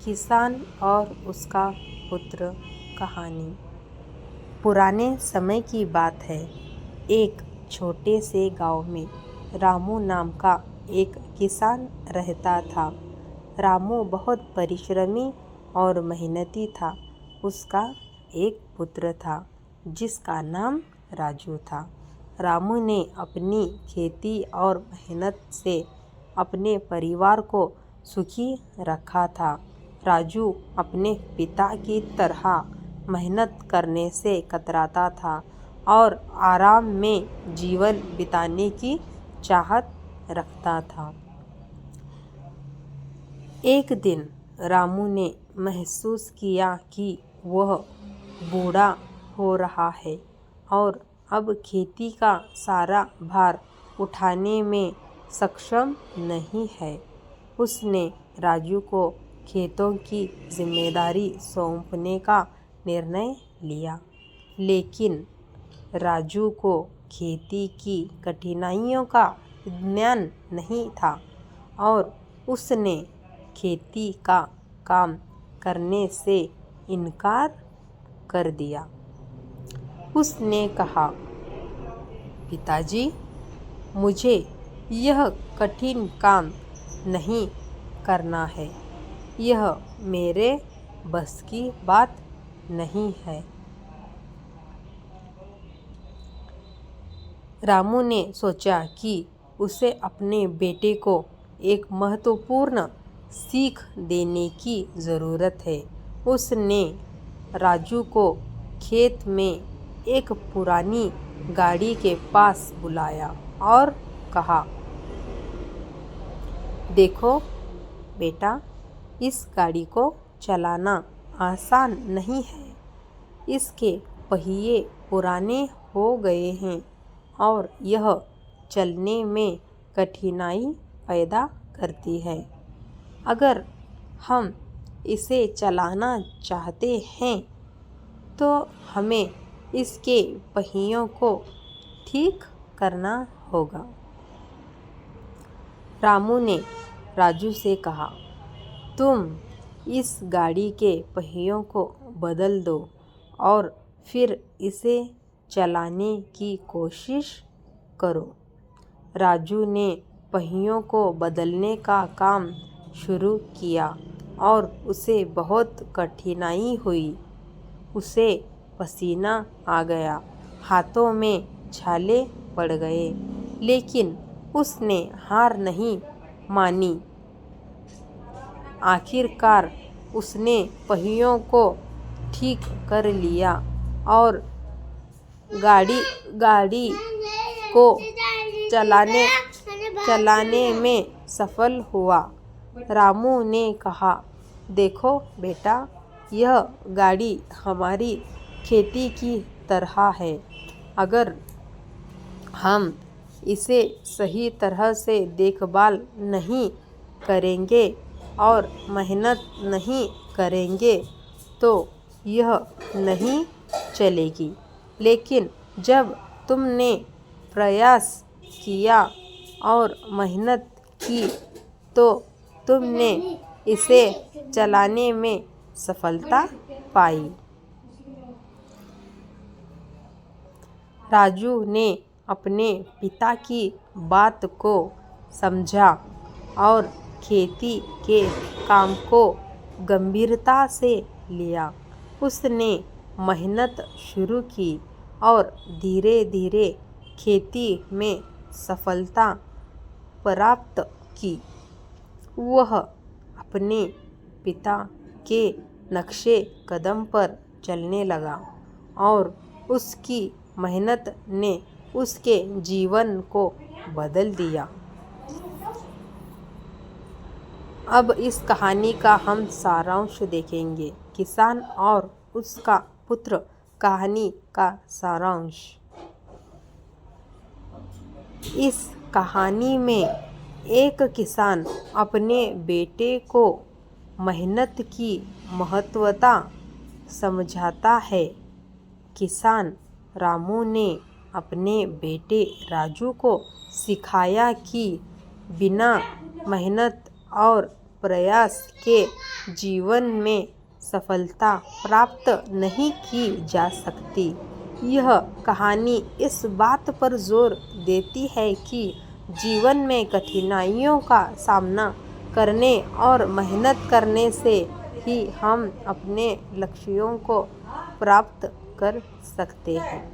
किसान और उसका पुत्र कहानी। पुराने समय की बात है। एक छोटे से गांव में रामू नाम का एक किसान रहता था। रामू बहुत परिश्रमी और मेहनती था। उसका एक पुत्र था जिसका नाम राजू था। रामू ने अपनी खेती और मेहनत से अपने परिवार को सुखी रखा था। राजू अपने पिता की तरह मेहनत करने से कतराता था और आराम में जीवन बिताने की चाहत रखता था। एक दिन रामू ने महसूस किया कि वह बूढ़ा हो रहा है और अब खेती का सारा भार उठाने में सक्षम नहीं है। उसने राजू को खेतों की जिम्मेदारी सौंपने का निर्णय लिया, लेकिन राजू को खेती की कठिनाइयों का ज्ञान नहीं था और उसने खेती का काम करने से इनकार कर दिया। उसने कहा, पिताजी, मुझे यह कठिन काम नहीं करना है। यह मेरे बस की बात नहीं है। रामू ने सोचा कि उसे अपने बेटे को एक महत्वपूर्ण सीख देने की ज़रूरत है। उसने राजू को खेत में एक पुरानी गाड़ी के पास बुलाया और कहा, देखो बेटा, इस गाड़ी को चलाना आसान नहीं है। इसके पहिए पुराने हो गए हैं और यह चलने में कठिनाई पैदा करती है। अगर हम इसे चलाना चाहते हैं तो हमें इसके पहियों को ठीक करना होगा। रामू ने राजू से कहा, तुम इस गाड़ी के पहियों को बदल दो और फिर इसे चलाने की कोशिश करो। राजू ने पहियों को बदलने का काम शुरू किया और उसे बहुत कठिनाई हुई। उसे पसीना आ गया, हाथों में छाले पड़ गए, लेकिन उसने हार नहीं मानी। आखिरकार उसने पहियों को ठीक कर लिया और गाड़ी को चलाने में सफल हुआ। रामू ने कहा, देखो बेटा, यह गाड़ी हमारी खेती की तरह है। अगर हम इसे सही तरह से देखभाल नहीं करेंगे और मेहनत नहीं करेंगे तो यह नहीं चलेगी। लेकिन जब तुमने प्रयास किया और मेहनत की तो तुमने इसे चलाने में सफलता पाई। राजू ने अपने पिता की बात को समझा और खेती के काम को गंभीरता से लिया। उसने मेहनत शुरू की और धीरे धीरे खेती में सफलता प्राप्त की। वह अपने पिता के नक्शे कदम पर चलने लगा और उसकी मेहनत ने उसके जीवन को बदल दिया। अब इस कहानी का हम सारांश देखेंगे। किसान और उसका पुत्र कहानी का सारांश। इस कहानी में एक किसान अपने बेटे को मेहनत की महत्वता समझाता है। किसान रामू ने अपने बेटे राजू को सिखाया कि बिना मेहनत और प्रयास के जीवन में सफलता प्राप्त नहीं की जा सकती। यह कहानी इस बात पर जोर देती है कि जीवन में कठिनाइयों का सामना करने और मेहनत करने से ही हम अपने लक्ष्यों को प्राप्त कर सकते हैं।